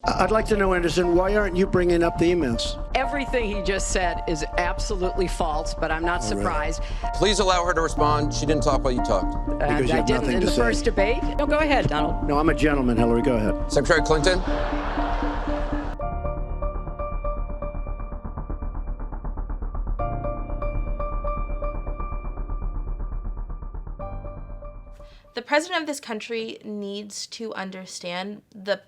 I'd like to know, Anderson, why aren't you bringing up the emails? Everything he just said is absolutely false, but I'm not surprised. Please allow her to respond. She didn't talk while you talked. Because you I have didn't nothing in to the say. first debate. No, go ahead, Donald. No, I'm a gentleman, Hillary. Go ahead. Secretary Clinton? The president of this country needs to understand the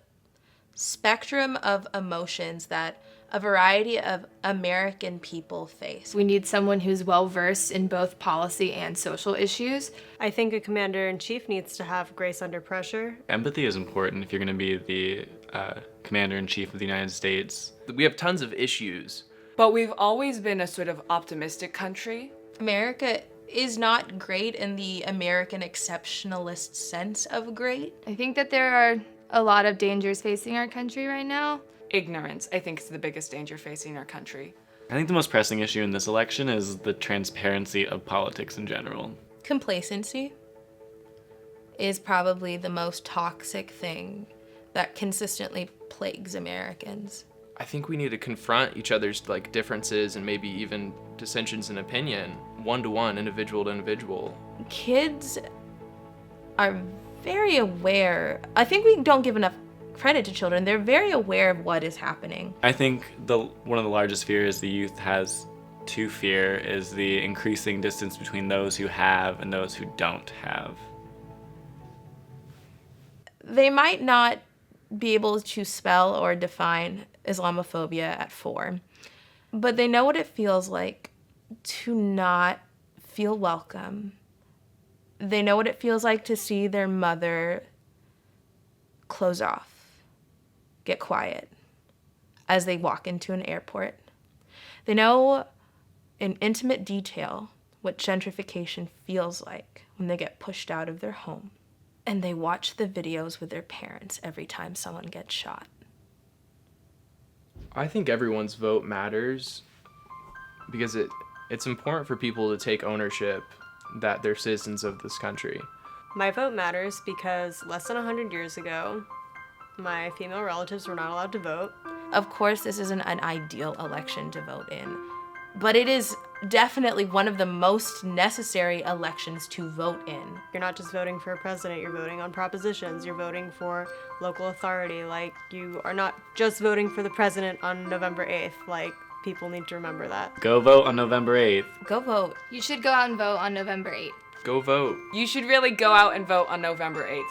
spectrum of emotions that a variety of American people face. We need someone who's well-versed in both policy and social issues. I think a commander-in-chief needs to have grace under pressure. Empathy is important if you're going to be the commander-in-chief of the United States. We have tons of issues. But we've always been a sort of optimistic country. America is not great in the American exceptionalist sense of great. I think that there are a lot of dangers facing our country right now. Ignorance, I think, is the biggest danger facing our country. I think the most pressing issue in this election is the transparency of politics in general. Complacency is probably the most toxic thing that consistently plagues Americans. I think we need to confront each other's differences and maybe even dissensions in opinion, one-to-one, individual to individual. Kids are very aware. I think we don't give enough credit to children. They're very aware of what is happening. I think one of the largest fears the youth has to fear is the increasing distance between those who have and those who don't have. They might not be able to spell or define Islamophobia at 4, but they know what it feels like to not feel welcome. They know what it feels like to see their mother close off, get quiet as they walk into an airport. They know in intimate detail what gentrification feels like when they get pushed out of their home. And they watch the videos with their parents every time someone gets shot. I think everyone's vote matters because it's important for people to take ownership that they're citizens of this country. My vote matters because less than 100 years ago, my female relatives were not allowed to vote. Of course, this isn't an ideal election to vote in, but it is definitely one of the most necessary elections to vote in. You're not just voting for a president, you're voting on propositions, you're voting for local authority. You are not just voting for the president on November 8th. People need to remember that. Go vote on November 8th. Go vote. You should go out and vote on November 8th. Go vote. You should really go out and vote on November 8th.